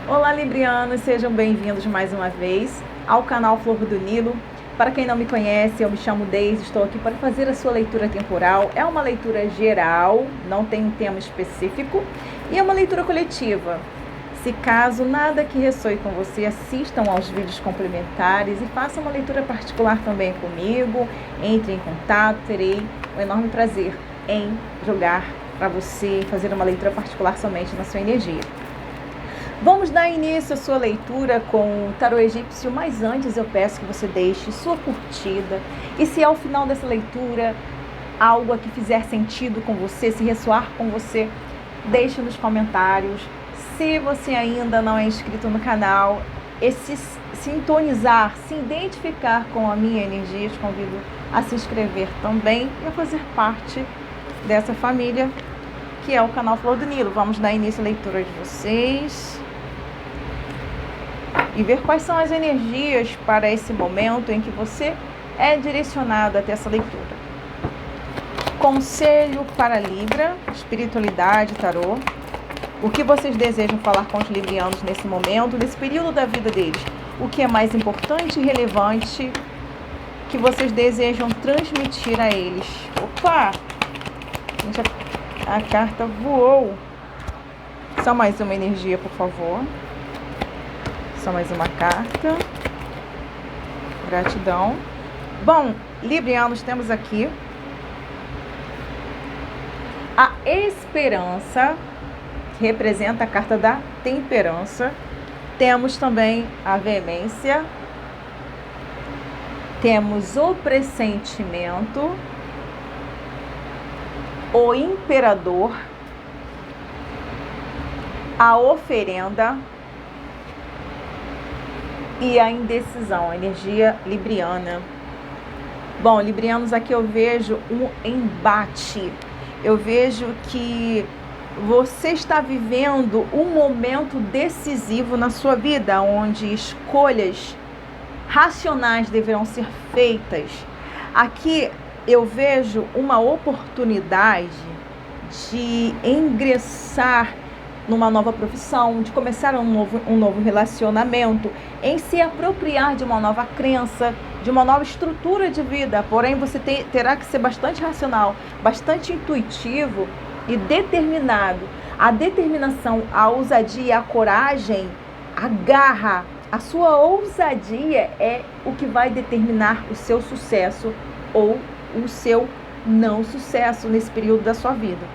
Olá, librianos, sejam bem-vindos mais uma vez ao canal Flor do Nilo. Para quem não me conhece, eu me chamo Deise, estou aqui para fazer a sua leitura temporal. É uma leitura geral, não tem um tema específico, e é uma leitura coletiva. Se caso nada que ressoe com você, assistam aos vídeos complementares e façam uma leitura particular também comigo. Entre em contato, terei um enorme prazer em jogar para você, fazer uma leitura particular somente na sua energia. Vamos dar início à sua leitura com o tarô egípcio, mas antes eu peço que você deixe sua curtida. E se ao final dessa leitura algo aqui fizer sentido com você, se ressoar com você, deixe nos comentários. Se você ainda não é inscrito no canal, se sintonizar, se identificar com a minha energia, te convido a se inscrever também e a fazer parte dessa família que é o canal Flor do Nilo. Vamos dar início à leitura de vocês e ver quais são as energias para esse momento em que você é direcionado até essa leitura. Conselho para Libra, espiritualidade, tarô. O que vocês desejam falar com os librianos nesse momento, nesse período da vida deles? O que é mais importante e relevante que vocês desejam transmitir a eles? Opa! A carta voou. Só mais uma energia, por favor. Só mais uma carta. Gratidão. Bom, librianos, temos aqui a esperança, que representa a carta da temperança. Temos também a veemência. Temos o pressentimento, o imperador, a oferenda e a indecisão, a energia libriana. Bom, librianos, aqui eu vejo um embate. Eu vejo que você está vivendo um momento decisivo na sua vida, onde escolhas racionais deverão ser feitas. Aqui eu vejo uma oportunidade de ingressar numa nova profissão, de começar um novo relacionamento, em se apropriar de uma nova crença, de uma nova estrutura de vida. Porém, você terá que ser bastante racional, bastante intuitivo e determinado. A determinação, a ousadia, a coragem, a garra, a sua ousadia é o que vai determinar o seu sucesso ou o seu não sucesso nesse período da sua vida.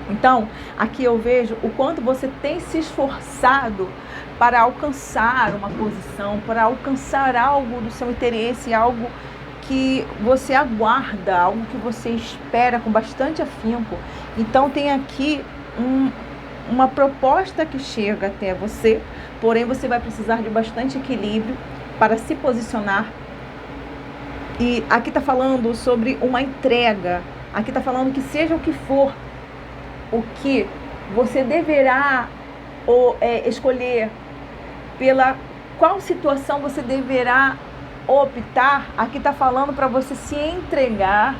Então, aqui eu vejo o quanto você tem se esforçado para alcançar uma posição, para alcançar algo do seu interesse, algo que você aguarda, algo que você espera com bastante afinco. Então, tem aqui uma proposta que chega até você, porém você vai precisar de bastante equilíbrio para se posicionar. E aqui está falando sobre uma entrega, aqui está falando que seja o que for, o que você deverá escolher, pela qual situação você deverá optar. Aqui está falando para você se entregar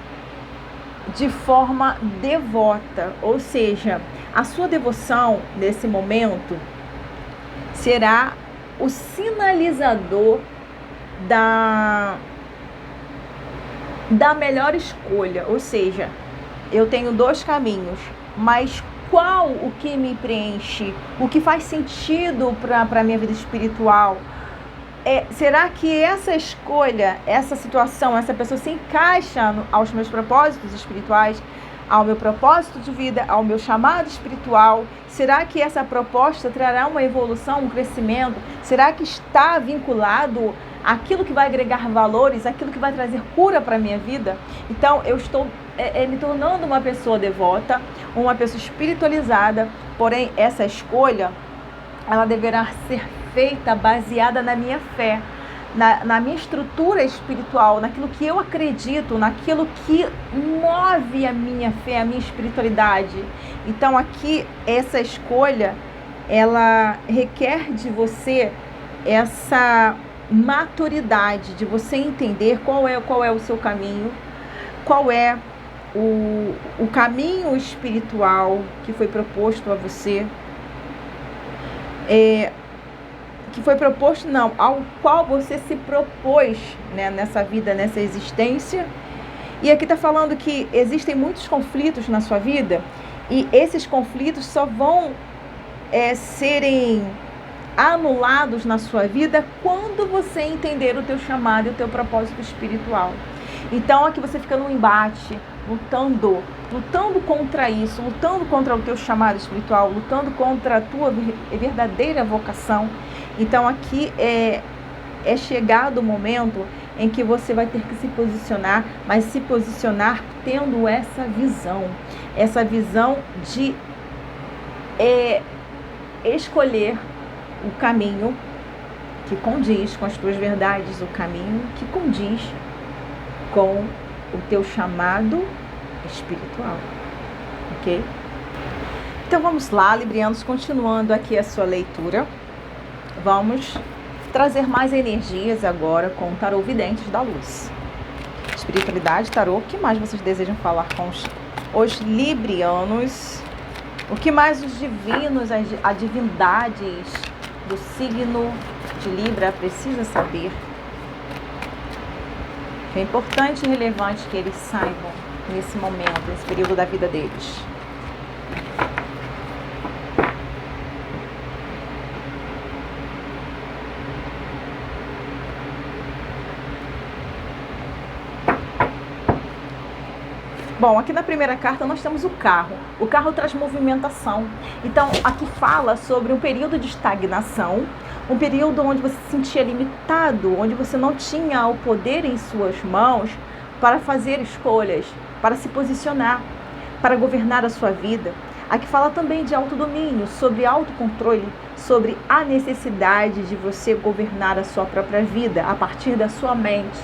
de forma devota, ou seja, a sua devoção nesse momento será o sinalizador da melhor escolha. Ou seja, eu tenho dois caminhos, mas qual o que me preenche, o que faz sentido para a minha vida espiritual? Será que essa escolha, essa situação, essa pessoa se encaixa aos meus propósitos espirituais, ao meu propósito de vida, ao meu chamado espiritual? Será que essa proposta trará uma evolução, um crescimento? Será que está vinculado àquilo que vai agregar valores, aquilo que vai trazer cura para a minha vida? Então, eu estou me tornando uma pessoa devota, uma pessoa espiritualizada, porém, essa escolha, ela deverá ser feita baseada na minha fé, na minha estrutura espiritual, naquilo que eu acredito, naquilo que move a minha fé, a minha espiritualidade. Então, aqui, essa escolha, ela requer de você essa maturidade, de você entender qual é o seu caminho, qual é o caminho espiritual que foi proposto a você. foi proposto, não, ao qual você se propôs, né, nessa vida, nessa existência. E aqui está falando que existem muitos conflitos na sua vida, e esses conflitos só vão serem anulados na sua vida quando você entender o teu chamado e o teu propósito espiritual. Então aqui você fica num embate, lutando contra isso, lutando contra o teu chamado espiritual, lutando contra a tua verdadeira vocação. Então aqui é chegado o momento em que você vai ter que se posicionar, mas se posicionar tendo essa visão de escolher o caminho que condiz com as tuas verdades, o caminho que condiz com o teu chamado espiritual, ok? Então vamos lá, librianos, continuando aqui a sua leitura, vamos trazer mais energias agora com o tarô Videntes da Luz. Espiritualidade, tarô, o que mais vocês desejam falar com os librianos? O que mais os divinos, as divindades do signo de Libra precisa saber? É importante e relevante que eles saibam nesse momento, nesse período da vida deles. Bom, aqui na primeira carta nós temos o carro. O carro traz movimentação. Então, aqui fala sobre um período de estagnação, um período onde você se sentia limitado, onde você não tinha o poder em suas mãos para fazer escolhas, para se posicionar, para governar a sua vida. Aqui fala também de autodomínio, sobre autocontrole, sobre a necessidade de você governar a sua própria vida a partir da sua mente.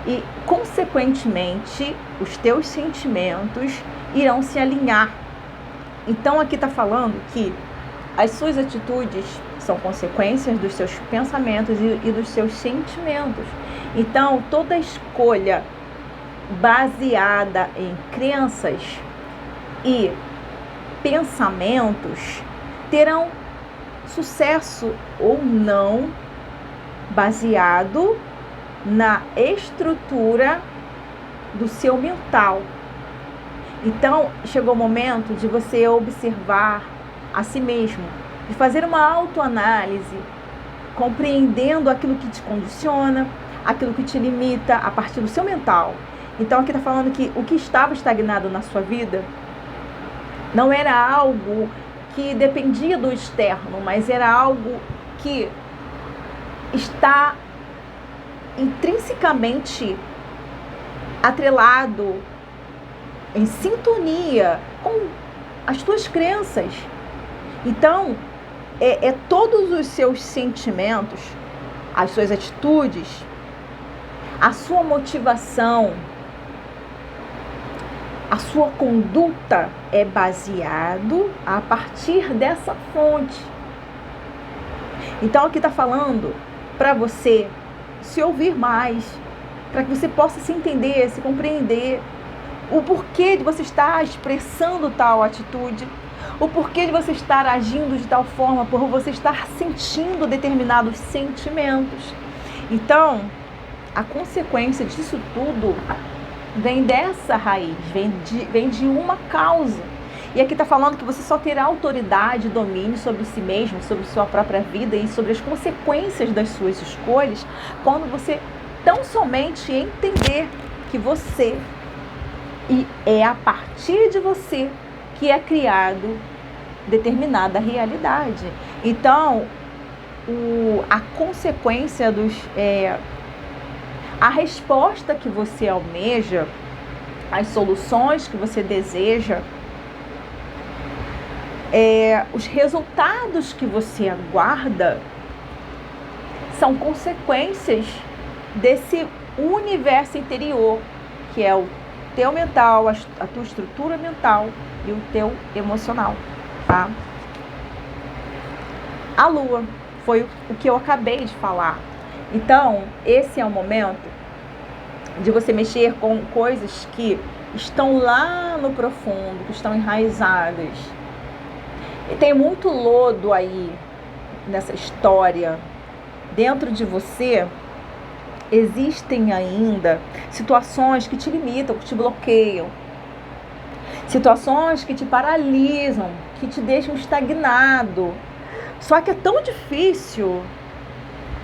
E, consequentemente, os teus sentimentos irão se alinhar. Então, aqui está falando que as suas atitudes são consequências dos seus pensamentos e dos seus sentimentos. Então, toda escolha baseada em crenças e pensamentos terão sucesso ou não, baseado na estrutura do seu mental. Então, chegou o momento de você observar a si mesmo, de fazer uma autoanálise, compreendendo aquilo que te condiciona, aquilo que te limita a partir do seu mental. Então, aqui está falando que o que estava estagnado na sua vida não era algo que dependia do externo, mas era algo que está intrinsecamente atrelado, em sintonia com as tuas crenças. Então, todos os seus sentimentos, as suas atitudes, a sua motivação, a sua conduta é baseado a partir dessa fonte. Então, aqui está falando para você se ouvir mais, para que você possa se entender, se compreender o porquê de você estar expressando tal atitude, o porquê de você estar agindo de tal forma, por você estar sentindo determinados sentimentos. Então, a consequência disso tudo vem dessa raiz, vem de uma causa. E aqui está falando que você só terá autoridade e domínio sobre si mesmo, sobre sua própria vida e sobre as consequências das suas escolhas, quando você tão somente entender que você, e é a partir de você que é criado determinada realidade. Então, a consequência a resposta que você almeja, as soluções que você deseja, os resultados que você aguarda são consequências desse universo interior, que é o teu mental, a tua estrutura mental e o teu emocional, tá? A lua foi o que eu acabei de falar. Então, esse é o momento de você mexer com coisas que estão lá no profundo, que estão enraizadas. E tem muito lodo aí nessa história, dentro de você existem ainda situações que te limitam, que te bloqueiam, situações que te paralisam, que te deixam estagnado. Só que é tão difícil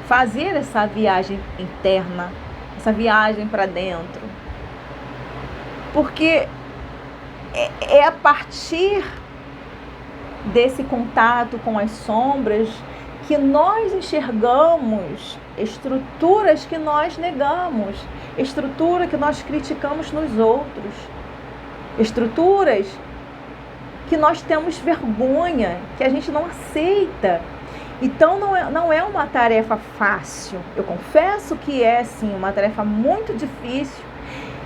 fazer essa viagem interna, essa viagem para dentro, porque é a partir desse contato com as sombras que nós enxergamos estruturas que nós negamos, estrutura que nós criticamos nos outros, estruturas que nós temos vergonha, que a gente não aceita. Então não é uma tarefa fácil. Eu confesso que é sim uma tarefa muito difícil.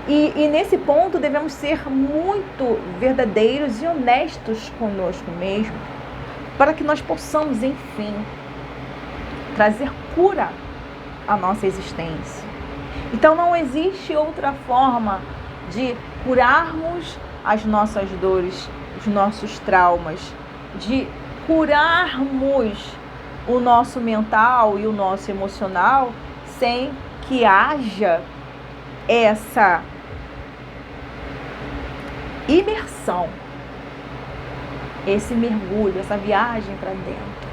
E nesse ponto devemos ser muito verdadeiros e honestos conosco mesmo, para que nós possamos, enfim, trazer cura à nossa existência. Então não existe outra forma de curarmos as nossas dores, os nossos traumas, de curarmos o nosso mental e o nosso emocional, sem que haja essa imersão, esse mergulho, essa viagem para dentro.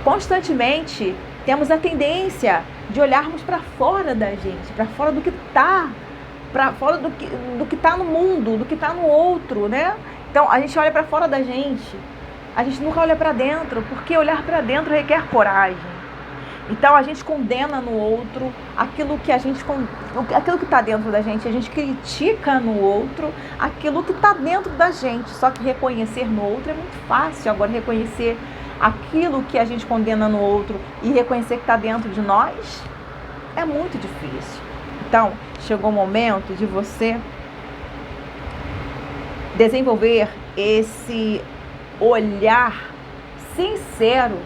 Constantemente temos a tendência de olharmos para fora da gente, para fora do que está, para fora do que está no mundo, do que está no outro, né? Então a gente olha para fora da gente, a gente nunca olha para dentro, porque olhar para dentro requer coragem. Então a gente condena no outro aquilo que está dentro da gente, a gente critica no outro aquilo que está dentro da gente. Só que reconhecer no outro é muito fácil. Agora reconhecer aquilo que a gente condena no outro e reconhecer que está dentro de nós é muito difícil. Então chegou o momento de você desenvolver esse olhar sincero,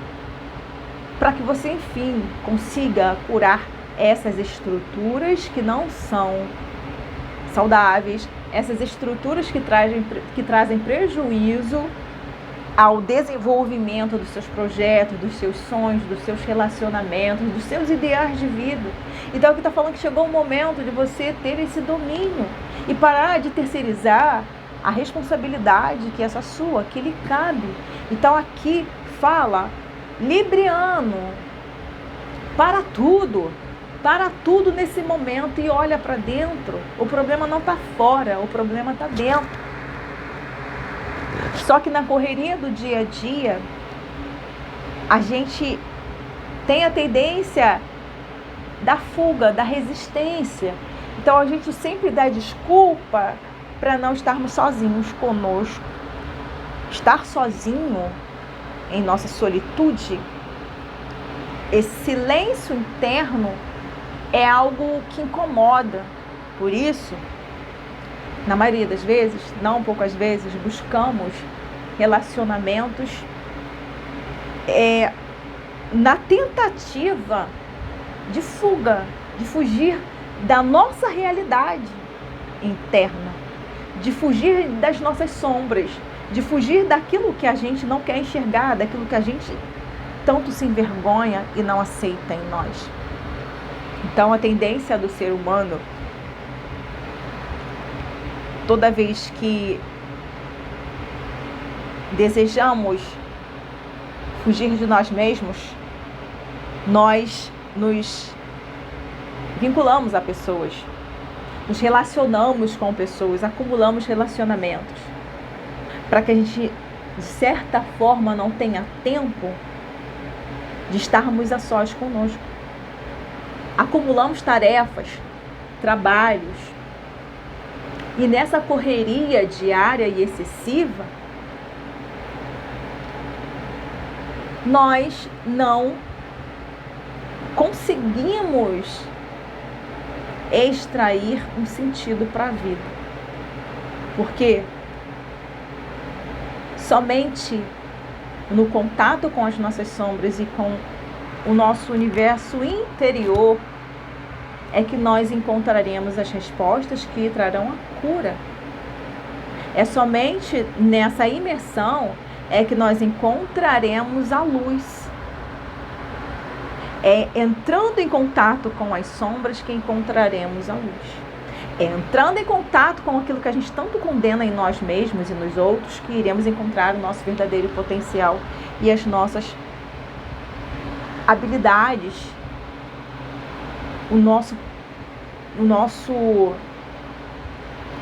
para que você, enfim, consiga curar essas estruturas que não são saudáveis, essas estruturas que trazem prejuízo ao desenvolvimento dos seus projetos, dos seus sonhos, dos seus relacionamentos, dos seus ideais de vida. Então, aqui está falando que chegou o momento de você ter esse domínio e parar de terceirizar a responsabilidade que é essa sua, que lhe cabe. Então, aqui fala: Libriano, para tudo nesse momento e olha para dentro. O problema não está fora, o problema está dentro. Só que na correria do dia a dia, a gente tem a tendência da fuga, da resistência. Então a gente sempre dá desculpa para não estarmos sozinhos conosco. Estar sozinho em nossa solitude, esse silêncio interno é algo que incomoda. Por isso, na maioria das vezes, não poucas vezes, buscamos relacionamentos na tentativa de fuga, de fugir da nossa realidade interna, de fugir das nossas sombras, de fugir daquilo que a gente não quer enxergar, daquilo que a gente tanto se envergonha e não aceita em nós. Então, a tendência do ser humano, toda vez que desejamos fugir de nós mesmos, nós nos vinculamos a pessoas, nos relacionamos com pessoas, acumulamos relacionamentos, para que a gente, de certa forma, não tenha tempo de estarmos a sós conosco. Acumulamos tarefas, trabalhos, e nessa correria diária e excessiva, nós não conseguimos extrair um sentido para a vida. Porque somente no contato com as nossas sombras e com o nosso universo interior é que nós encontraremos as respostas que trarão a cura. É somente nessa imersão é que nós encontraremos a luz. É entrando em contato com as sombras que encontraremos a luz. É entrando em contato com aquilo que a gente tanto condena em nós mesmos e nos outros que iremos encontrar o nosso verdadeiro potencial e as nossas habilidades, a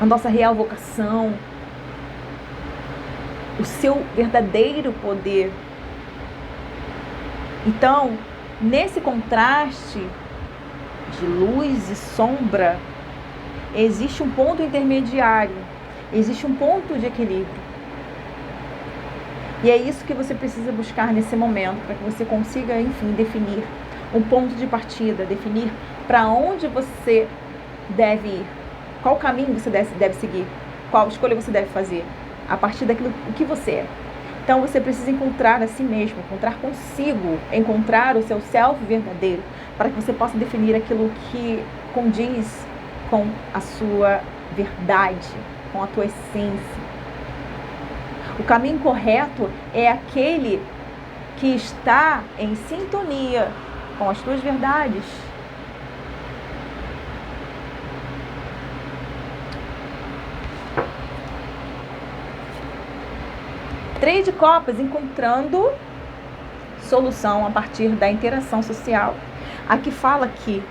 nossa real vocação, o seu verdadeiro poder. Então, nesse contraste de luz e sombra, existe um ponto intermediário, existe um ponto de equilíbrio. E é isso que você precisa buscar nesse momento, para que você consiga, enfim, definir um ponto de partida, definir para onde você deve ir, qual caminho você deve seguir, qual escolha você deve fazer, a partir daquilo que você é. Então você precisa encontrar a si mesmo, encontrar consigo, encontrar o seu self verdadeiro, para que você possa definir aquilo que condiz com a sua verdade, com a tua essência. O caminho correto é aquele que está em sintonia com as tuas verdades. Três de copas, encontrando solução a partir da interação social. Aqui fala que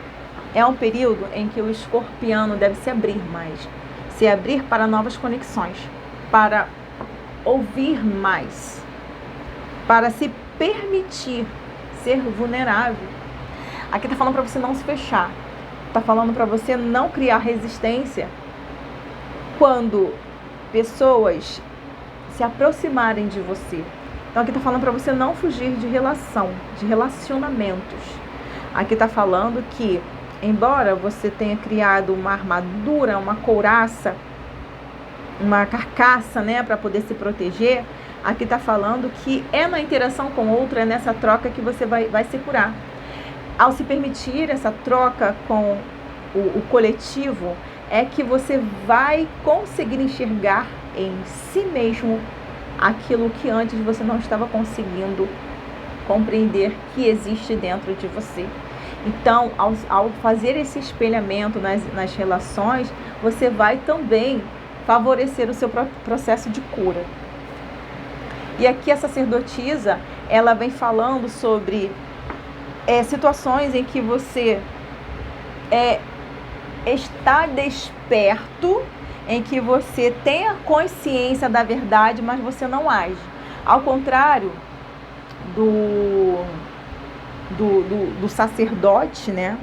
é um período em que o escorpiano deve se abrir mais, se abrir para novas conexões, para ouvir mais, para se permitir ser vulnerável. Aqui está falando para você não se fechar, está falando para você não criar resistência quando pessoas se aproximarem de você. Então aqui está falando para você não fugir de relacionamentos. Aqui está falando que, embora você tenha criado uma armadura, uma couraça, uma carcaça, né, para poder se proteger, aqui está falando que é na interação com o outro, é nessa troca que você vai se curar. Ao se permitir essa troca com o coletivo, é que você vai conseguir enxergar em si mesmo aquilo que antes você não estava conseguindo compreender que existe dentro de você. Então, ao fazer esse espelhamento nas relações, você vai também favorecer o seu próprio processo de cura. E aqui a sacerdotisa, ela vem falando sobre situações em que você está desperto, em que você tem a consciência da verdade, mas você não age. Ao contrário do sacerdote, né,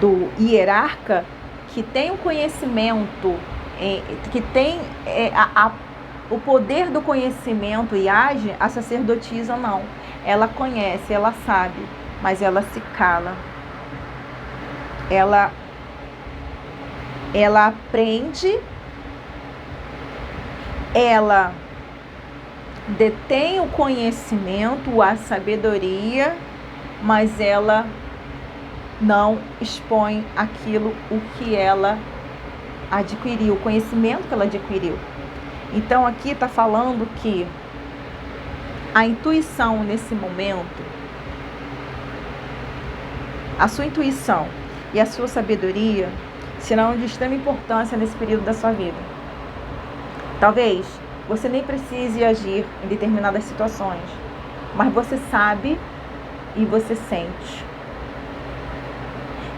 do hierarca, que tem o conhecimento, que tem o poder do conhecimento e age, a sacerdotisa não. Ela conhece, ela sabe, mas ela se cala. Ela aprende, ela detém o conhecimento, a sabedoria, mas ela não expõe aquilo o que ela adquiriu, o conhecimento que ela adquiriu. Então aqui está falando que a intuição nesse momento, a sua intuição e a sua sabedoria serão de extrema importância nesse período da sua vida. Talvez você nem precise agir em determinadas situações, mas você sabe e você sente.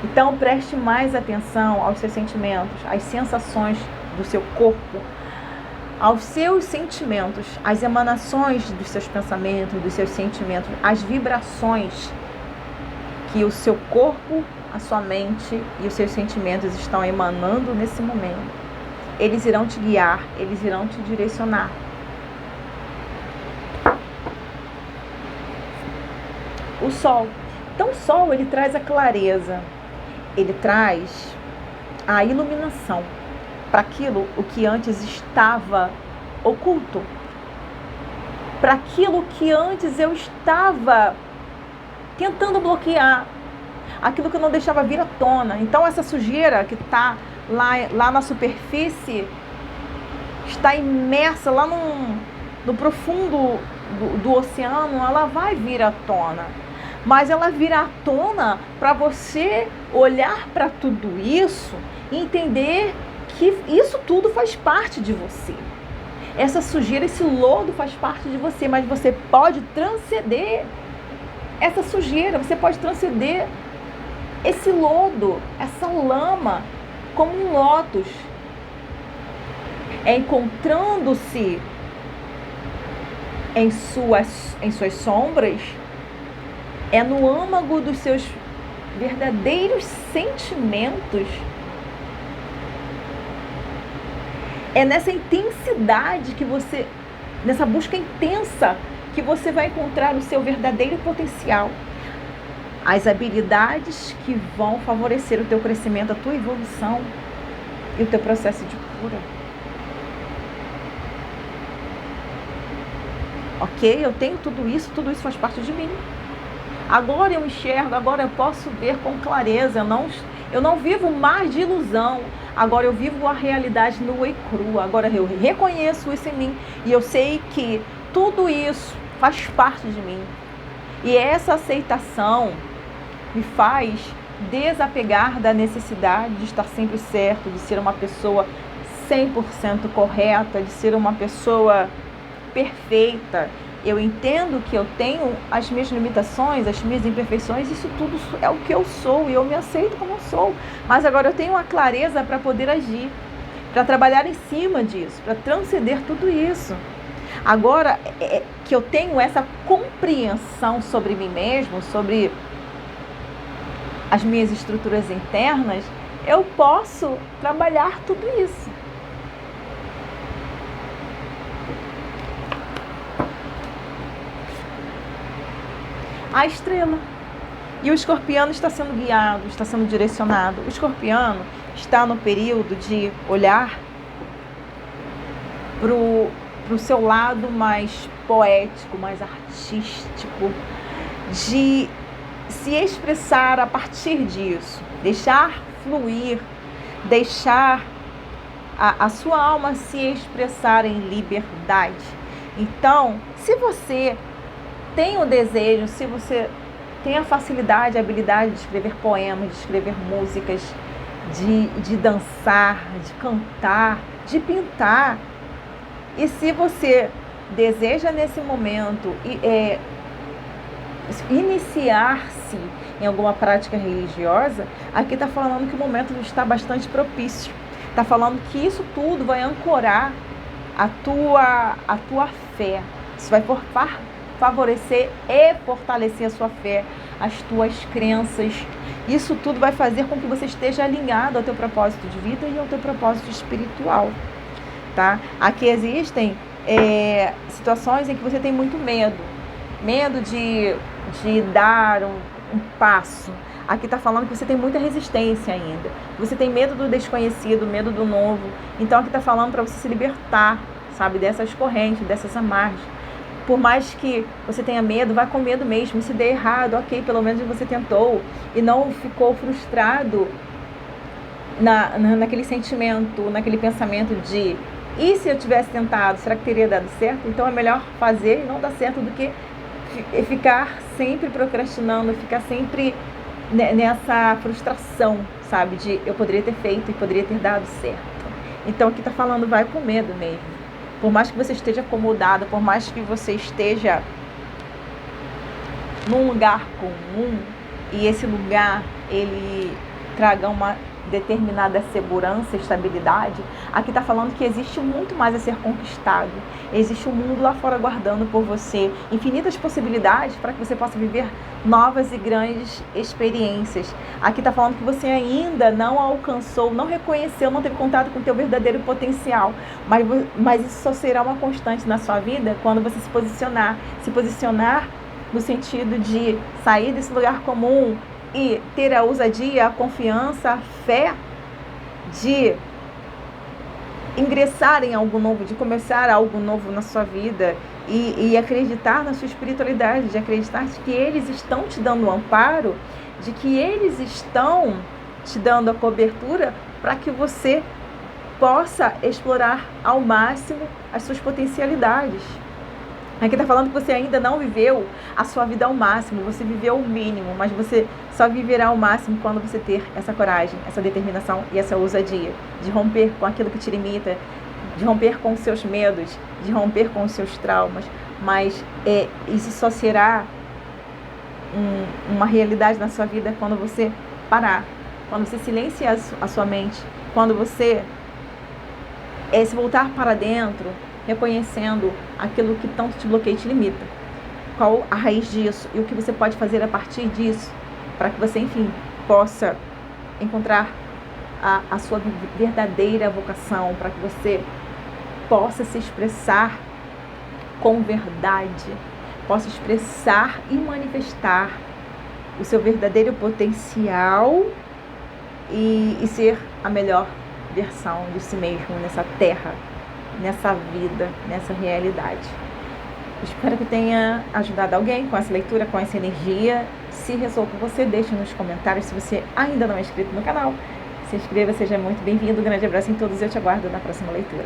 Então preste mais atenção aos seus sentimentos, às sensações do seu corpo, aos seus sentimentos, às emanações dos seus pensamentos, dos seus sentimentos, às vibrações que o seu corpo, a sua mente e os seus sentimentos estão emanando nesse momento. Eles irão te guiar, eles irão te direcionar. O sol. Então o sol, ele traz a clareza, ele traz a iluminação para aquilo o que antes estava oculto, para aquilo que antes eu estava tentando bloquear, aquilo que eu não deixava vir à tona. Então essa sujeira que está lá na superfície, está imersa lá no profundo do oceano, ela vai vir à tona. Mas ela virá à tona para você olhar para tudo isso e entender que isso tudo faz parte de você. Essa sujeira, esse lodo faz parte de você, mas você pode transcender essa sujeira, você pode transcender esse lodo, essa lama, como um lótus. É encontrando-se em suas sombras, é no âmago dos seus verdadeiros sentimentos, é nessa intensidade que você, nessa busca intensa, que você vai encontrar o seu verdadeiro potencial. As habilidades que vão favorecer o teu crescimento, a tua evolução e o teu processo de cura. Ok? Eu tenho tudo isso faz parte de mim. Agora eu enxergo, agora eu posso ver com clareza. Eu não vivo mais de ilusão. Agora eu vivo a realidade nua e crua. Agora eu reconheço isso em mim. E eu sei que tudo isso faz parte de mim. E essa aceitação me faz desapegar da necessidade de estar sempre certo, de ser uma pessoa 100% correta, de ser uma pessoa perfeita. Eu entendo que eu tenho as minhas limitações, as minhas imperfeições, isso tudo é o que eu sou e eu me aceito como eu sou. Mas agora eu tenho a clareza para poder agir, para trabalhar em cima disso, para transcender tudo isso. Agora que eu tenho essa compreensão sobre mim mesmo, sobre as minhas estruturas internas, eu posso trabalhar tudo isso. A estrela. E o escorpiano está sendo guiado, está sendo direcionado. O escorpiano está no período de olhar para o seu lado mais poético, mais artístico, de se expressar a partir disso, deixar fluir, deixar a sua alma se expressar em liberdade. Então, se você tem o desejo, se você tem a facilidade, a habilidade de escrever poemas, de escrever músicas, de dançar, de cantar, de pintar, e se você deseja nesse momento iniciar-se em alguma prática religiosa, aqui está falando que o momento está bastante propício. Está falando que isso tudo vai ancorar a tua fé. Isso vai favorecer e fortalecer a sua fé, as tuas crenças. Isso tudo vai fazer com que você esteja alinhado ao teu propósito de vida e ao teu propósito espiritual. Tá? Aqui existem situações em que você tem muito medo de dar um passo. Aqui está falando que você tem muita resistência ainda. Você tem medo do desconhecido, medo do novo. Então aqui está falando para você se libertar, sabe, dessas correntes, dessas amarras. Por mais que você tenha medo, vá com medo mesmo. Se der errado, ok, pelo menos você tentou e não ficou frustrado naquele sentimento, naquele pensamento de: e se eu tivesse tentado, será que teria dado certo? Então é melhor fazer e não dar certo do que ficar sempre procrastinando, ficar sempre nessa frustração, sabe? De eu poderia ter feito e poderia ter dado certo. Então aqui está falando, vai com medo mesmo. Por mais que você esteja acomodado, por mais que você esteja num lugar comum e esse lugar ele traga uma determinada segurança, estabilidade, aqui está falando que existe muito mais a ser conquistado. Existe um mundo lá fora aguardando por você, infinitas possibilidades para que você possa viver novas e grandes experiências. Aqui está falando que você ainda não alcançou, não reconheceu, não teve contato com o teu verdadeiro potencial, mas isso só será uma constante na sua vida quando você se posicionar no sentido de sair desse lugar comum e ter a ousadia, a confiança, a fé de ingressar em algo novo, de começar algo novo na sua vida e acreditar na sua espiritualidade, de acreditar que eles estão te dando um amparo, de que eles estão te dando a cobertura para que você possa explorar ao máximo as suas potencialidades. Aqui está falando que você ainda não viveu a sua vida ao máximo, você viveu o mínimo, mas você só viverá ao máximo quando você ter essa coragem, essa determinação e essa ousadia de romper com aquilo que te limita, de romper com os seus medos, de romper com os seus traumas, mas isso só será uma realidade na sua vida quando você parar, quando você silenciar a sua mente, quando você se voltar para dentro, reconhecendo aquilo que tanto te bloqueia e te limita. Qual a raiz disso e o que você pode fazer a partir disso para que você, enfim, possa encontrar a sua verdadeira vocação, para que você possa se expressar com verdade, possa expressar e manifestar o seu verdadeiro potencial e ser a melhor versão de si mesmo nessa terra, nessa vida, nessa realidade. Espero que tenha ajudado alguém com essa leitura, com essa energia. Se ressoou com você, deixe nos comentários. Se você ainda não é inscrito no canal, se inscreva, seja muito bem-vindo. Um grande abraço em todos e eu te aguardo na próxima leitura.